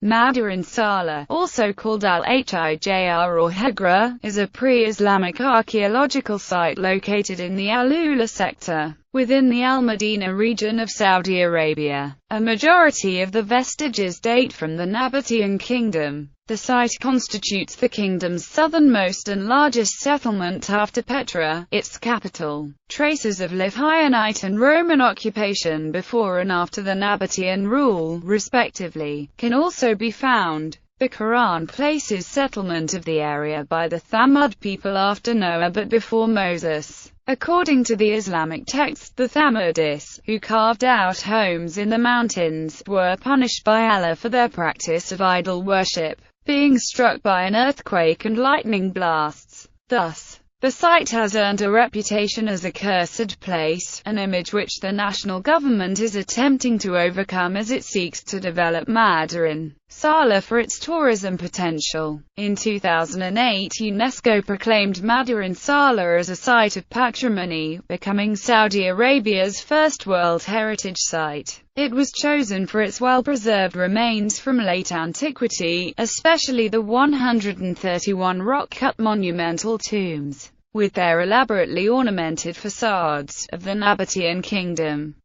Mada'in Saleh, also called Al-Hijr or Hera, is a pre-Islamic archaeological site located in the Al-Ula sector, within the Al-Madinah region of Saudi Arabia. A majority of the vestiges date from the Nabatean kingdom. The site constitutes the kingdom's southernmost and largest settlement after Petra, its capital. Traces of Livhaionite and Roman occupation before and after the Nabatean rule, respectively, can also be found. The Quran places settlement of the area by the Thamud people after Noah but before Moses. According to the Islamic text, the Thamudis, who carved out homes in the mountains, were punished by Allah for their practice of idol worship, being struck by an earthquake and lightning blasts. Thus, the site has earned a reputation as a cursed place, an image which the national government is attempting to overcome as it seeks to develop Mada'in Saleh for its tourism potential. In 2008, UNESCO proclaimed Mada'in Saleh as a site of patrimony, becoming Saudi Arabia's first World Heritage Site. It was chosen for its well-preserved remains from late antiquity, especially the 131 rock-cut monumental tombs, with their elaborately ornamented facades, of the Nabatean kingdom.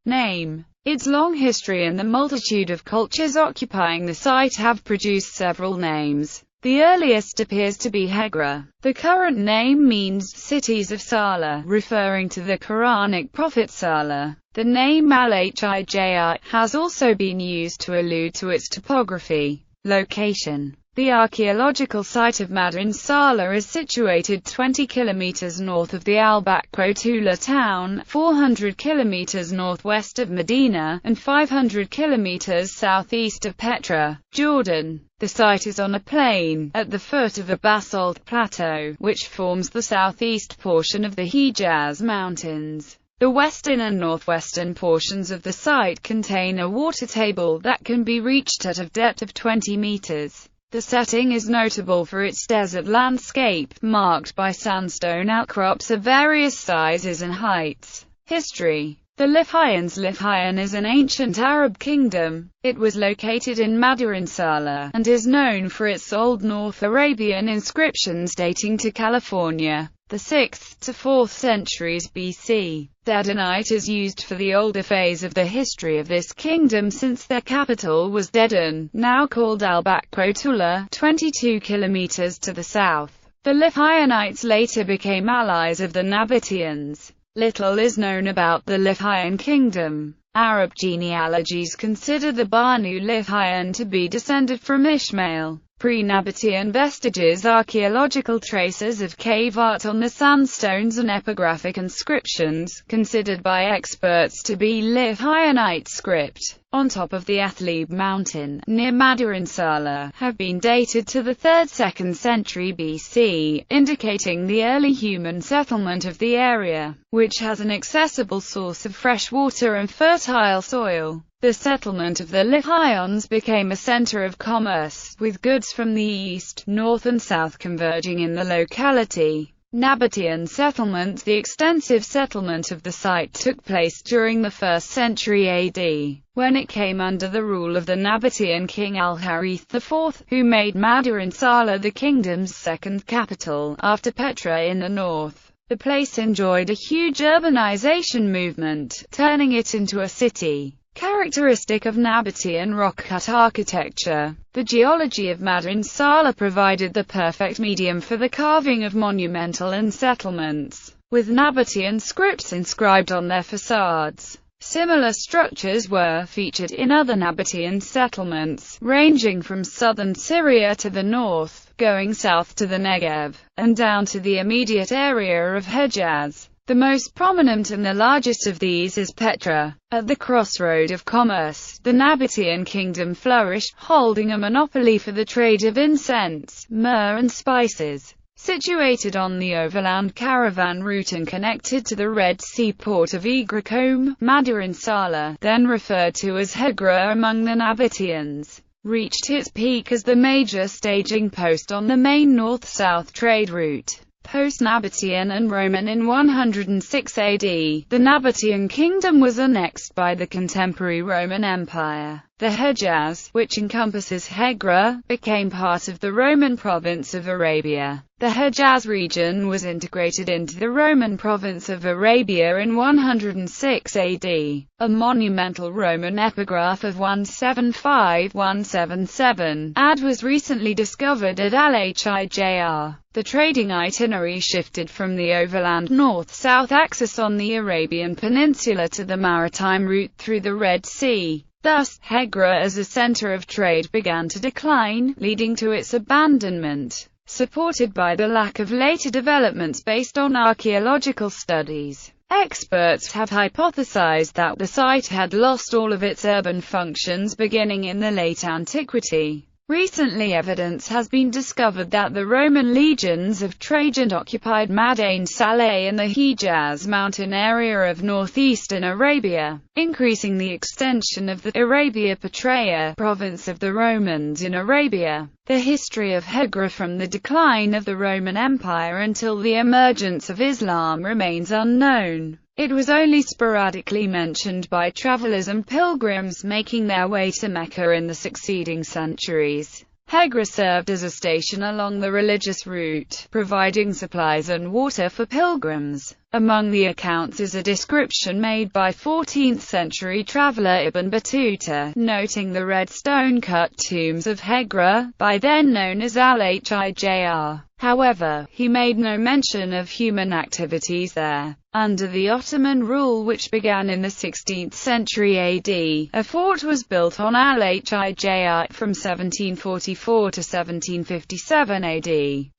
Its long history and the multitude of cultures occupying the site have produced several names. The earliest appears to be Hera. The current name means cities of Saleh, referring to the Quranic prophet Saleh. The name Al-Hijr has also been used to allude to its topography. Location. The archaeological site of Mada'in Saleh is situated 20 km north of the Al-Tula town, 400 km northwest of Medina, and 500 km southeast of Petra, Jordan. The site is on a plain, at the foot of a basalt plateau, which forms the southeast portion of the Hejaz Mountains. The western and northwestern portions of the site contain a water table that can be reached at a depth of 20 meters. The setting is notable for its desert landscape, marked by sandstone outcrops of various sizes and heights. History. The Livhayon is an ancient Arab kingdom. It was located in Mada'in Saleh, and is known for its Old North Arabian inscriptions dating to California, the 6th to 4th centuries BC. Dedanite is used for the older phase of the history of this kingdom since their capital was Dedan, now called Al-Tula, 22 kilometers to the south. The Livhaiyonites later became allies of the Nabateans. Little is known about the Livhayon kingdom. Arab genealogies consider the Banu Livhayon to be descended from Ishmael. Pre-Nabatean vestiges, archaeological traces of cave art on the sandstones and epigraphic inscriptions, considered by experts to be Livhaionite script, on top of the Athlib mountain, near Mada'in Saleh, have been dated to the 3rd–2nd century BC, indicating the early human settlement of the area, which has an accessible source of fresh water and fertile soil. The settlement of the Livhayons became a center of commerce, with goods from the east, north and south converging in the locality. Nabatean settlement. The extensive settlement of the site took place during the 1st century AD, when it came under the rule of the Nabatean king Al-Harith IV, who made Mada'in Saleh the kingdom's second capital, after Petra in the north. The place enjoyed a huge urbanization movement, turning it into a city. Characteristic of Nabatean rock-cut architecture, the geology of Mada'in Saleh provided the perfect medium for the carving of monumental and settlements, with Nabatean scripts inscribed on their facades. Similar structures were featured in other Nabatean settlements, ranging from southern Syria to the north, going south to the Negev, and down to the immediate area of Hejaz. The most prominent and the largest of these is Petra. At the crossroad of commerce, the Nabatean kingdom flourished, holding a monopoly for the trade of incense, myrrh and spices. Situated on the overland caravan route and connected to the Red Sea port of Igracombe, Mada'in Saleh, then referred to as Hera among the Nabateans, reached its peak as the major staging post on the main north-south trade route. Post-Nabatean and Roman. In 106 AD, the Nabatean kingdom was annexed by the contemporary Roman Empire. The Hejaz, which encompasses Hera, became part of the Roman province of Arabia. The Hejaz region was integrated into the Roman province of Arabia in 106 AD. A monumental Roman epigraph of 175-177 AD was recently discovered at Al-Hijr. The trading itinerary shifted from the overland north-south axis on the Arabian Peninsula to the maritime route through the Red Sea. Thus, Hera as a center of trade began to decline, leading to its abandonment, supported by the lack of later developments based on archaeological studies. Experts have hypothesized that the site had lost all of its urban functions beginning in the late antiquity. Recently, evidence has been discovered that the Roman legions of Trajan occupied Mada'in Saleh in the Hejaz mountain area of northeastern Arabia, increasing the extension of the Arabia Petraea province of the Romans in Arabia. The history of Hera from the decline of the Roman Empire until the emergence of Islam remains unknown. It was only sporadically mentioned by travelers and pilgrims making their way to Mecca in the succeeding centuries. Hera served as a station along the religious route, providing supplies and water for pilgrims. Among the accounts is a description made by 14th-century traveler Ibn Battuta, noting the red stone-cut tombs of Hera, by then known as Al-Hijr. However, he made no mention of human activities there. Under the Ottoman rule, which began in the 16th century AD, a fort was built on Al-Hijr from 1744 to 1757 AD.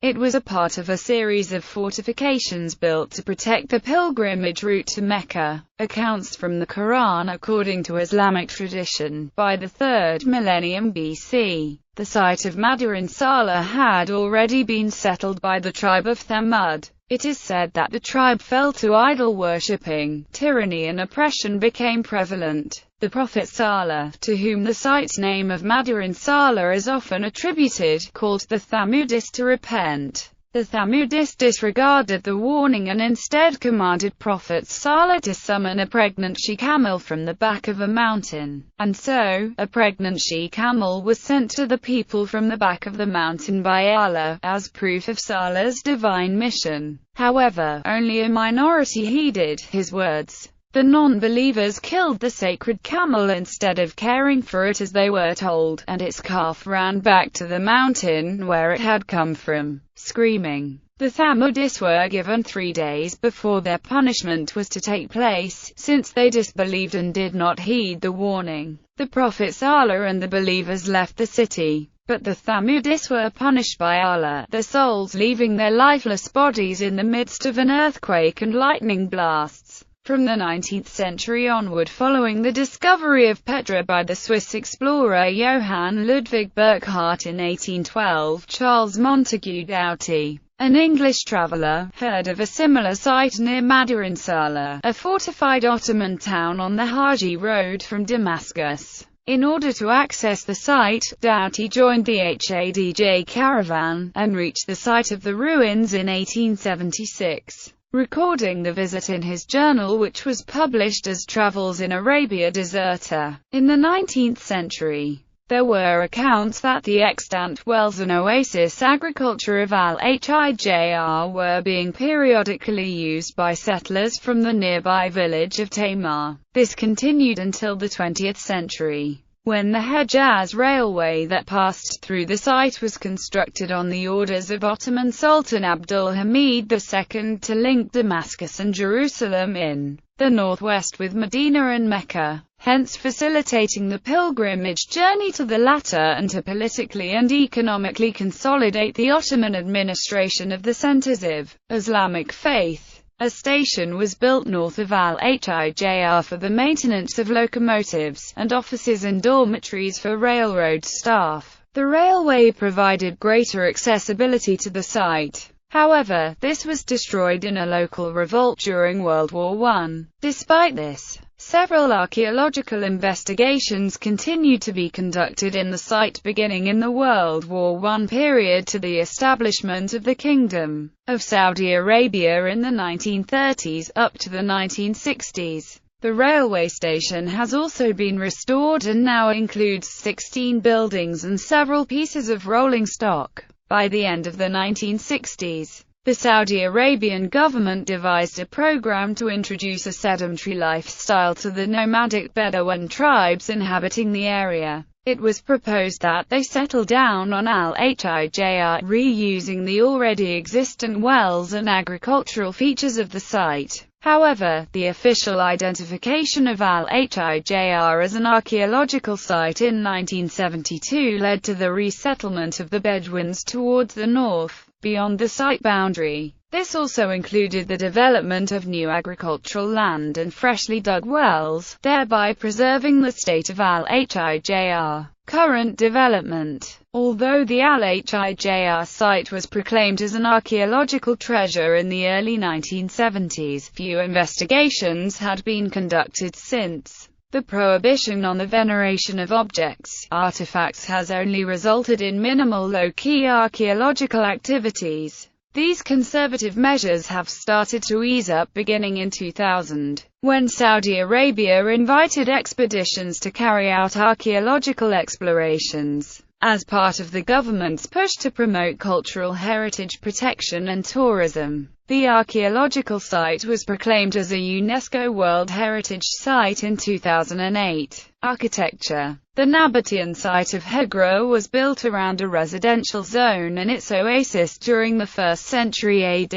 It was a part of a series of fortifications built to protect the pilgrimage route to Mecca. Accounts from the Quran according to Islamic tradition, by the 3rd millennium BC. The site of Mada'in Saleh had already been settled by the tribe of Thamud. It is said that the tribe fell to idol-worshipping. Tyranny and oppression became prevalent. The Prophet Saleh, to whom the site's name of Mada'in Saleh is often attributed, called the Thamudis to repent. The Thamudis disregarded the warning and instead commanded Prophet Saleh to summon a pregnant she-camel from the back of a mountain. And so, a pregnant she-camel was sent to the people from the back of the mountain by Allah, as proof of Saleh's divine mission. However, only a minority heeded his words. The non-believers killed the sacred camel instead of caring for it as they were told, and its calf ran back to the mountain where it had come from, screaming. The Thamudis were given 3 days before their punishment was to take place, since they disbelieved and did not heed the warning. The Prophet Saleh and the believers left the city, but the Thamudis were punished by Allah, their souls leaving their lifeless bodies in the midst of an earthquake and lightning blasts. From the 19th century onward, following the discovery of Petra by the Swiss explorer Johann Ludwig Burckhardt in 1812, Charles Montague Doughty, an English traveller, heard of a similar site near Mada'in Saleh, a fortified Ottoman town on the Haji Road from Damascus. In order to access the site, Doughty joined the Hadj caravan, and reached the site of the ruins in 1876. Recording the visit in his journal, which was published as Travels in Arabia Deserta. In the 19th century, there were accounts that the extant wells and oasis agriculture of Al-Hijr were being periodically used by settlers from the nearby village of Tamar. This continued until the 20th century, when the Hejaz Railway that passed through the site was constructed on the orders of Ottoman Sultan Abdul Hamid II to link Damascus and Jerusalem in the northwest with Medina and Mecca, hence facilitating the pilgrimage journey to the latter and to politically and economically consolidate the Ottoman administration of the centers of Islamic faith. A station was built north of Al-Hijr for the maintenance of locomotives, and offices and dormitories for railroad staff. The railway provided greater accessibility to the site. However, this was destroyed in a local revolt during World War I. Despite this, several archaeological investigations continued to be conducted in the site beginning in the World War I period to the establishment of the Kingdom of Saudi Arabia in the 1930s, up to the 1960s. The railway station has also been restored and now includes 16 buildings and several pieces of rolling stock. By the end of the 1960s, the Saudi Arabian government devised a program to introduce a sedentary lifestyle to the nomadic Bedouin tribes inhabiting the area. It was proposed that they settle down on Al-Hijr, reusing the already existent wells and agricultural features of the site. However, the official identification of Al-Hijr as an archaeological site in 1972 led to the resettlement of the Bedouins towards the north, beyond the site boundary. This also included the development of new agricultural land and freshly dug wells, thereby preserving the state of Al-Hijr. Current development. Although the Al-Hijr site was proclaimed as an archaeological treasure in the early 1970s, few investigations had been conducted since. The prohibition on the veneration of artifacts has only resulted in minimal low-key archaeological activities. These conservative measures have started to ease up beginning in 2000, when Saudi Arabia invited expeditions to carry out archaeological explorations. As part of the government's push to promote cultural heritage protection and tourism, the archaeological site was proclaimed as a UNESCO World Heritage Site in 2008. Architecture. The Nabatean site of Hera was built around a residential zone and its oasis during the 1st century AD.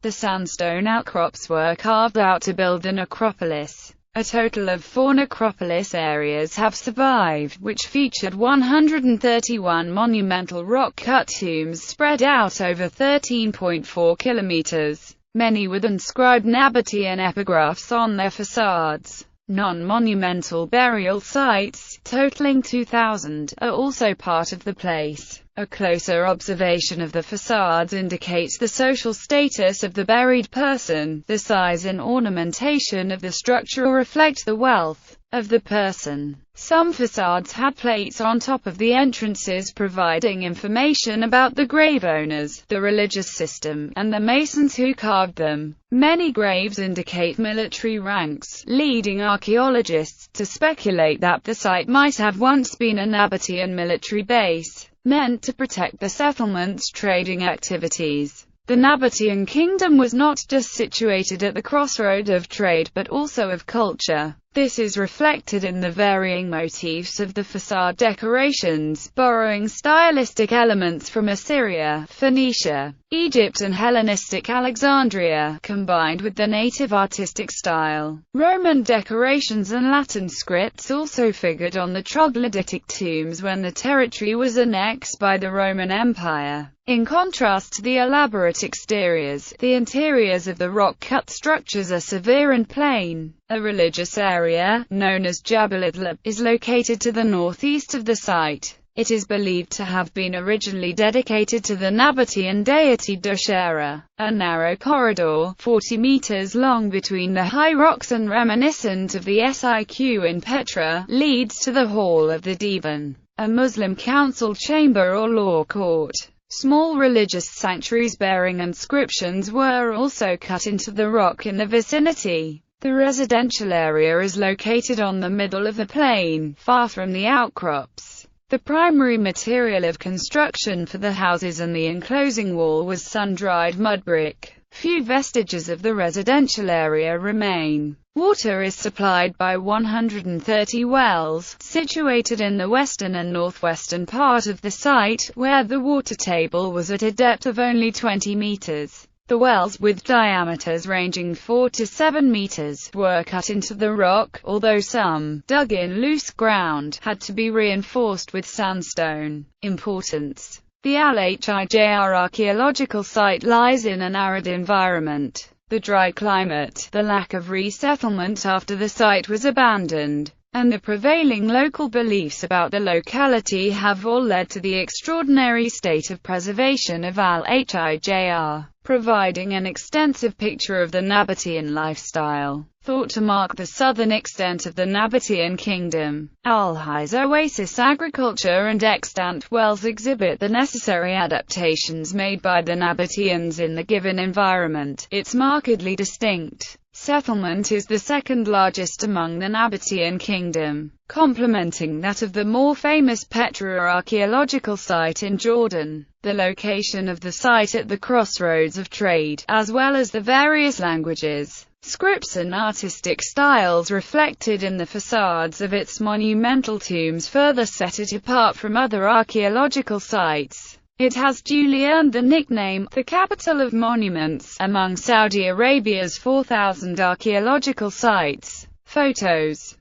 The sandstone outcrops were carved out to build an acropolis. A total of 4 necropolis areas have survived, which featured 131 monumental rock-cut tombs spread out over 13.4 kilometers, many with inscribed Nabatean epigraphs on their facades. Non-monumental burial sites, totaling 2,000, are also part of the place. A closer observation of the facades indicates the social status of the buried person. The size and ornamentation of the structure reflect the wealth of the person. Some facades had plates on top of the entrances providing information about the grave owners, the religious system, and the masons who carved them. Many graves indicate military ranks, leading archaeologists to speculate that the site might have once been a Nabatean military base, meant to protect the settlement's trading activities. The Nabatean kingdom was not just situated at the crossroad of trade but also of culture. This is reflected in the varying motifs of the facade decorations, borrowing stylistic elements from Assyria, Phoenicia, Egypt and Hellenistic Alexandria, combined with the native artistic style. Roman decorations and Latin scripts also figured on the troglodytic tombs when the territory was annexed by the Roman Empire. In contrast to the elaborate exteriors, the interiors of the rock-cut structures are severe and plain. A religious area, known as Jabal Idlib, is located to the northeast of the site. It is believed to have been originally dedicated to the Nabatean deity Dushera. A narrow corridor, 40 meters long between the high rocks and reminiscent of the Siq in Petra, leads to the Hall of the Divan, a Muslim council chamber or law court. Small religious sanctuaries bearing inscriptions were also cut into the rock in the vicinity. The residential area is located on the middle of the plain, far from the outcrops. The primary material of construction for the houses and the enclosing wall was sun-dried mud brick. Few vestiges of the residential area remain. Water is supplied by 130 wells, situated in the western and northwestern part of the site, where the water table was at a depth of only 20 meters. The wells, with diameters ranging 4 to 7 meters, were cut into the rock, although some, dug in loose ground, had to be reinforced with sandstone. Importance. The Al-Hijr archaeological site lies in an arid environment. The dry climate, the lack of resettlement after the site was abandoned, and the prevailing local beliefs about the locality have all led to the extraordinary state of preservation of Al-Hijr, providing an extensive picture of the Nabatean lifestyle, thought to mark the southern extent of the Nabatean kingdom. Al-Hijr's oasis agriculture and extant wells exhibit the necessary adaptations made by the Nabateans in the given environment. It's markedly distinct. settlement is the second largest among the Nabatean kingdom, complementing that of the more famous Petra archaeological site in Jordan. The location of the site at the crossroads of trade, as well as the various languages, scripts and artistic styles reflected in the facades of its monumental tombs further set it apart from other archaeological sites. It has duly earned the nickname, the capital of monuments, among Saudi Arabia's 4,000 archaeological sites. Photos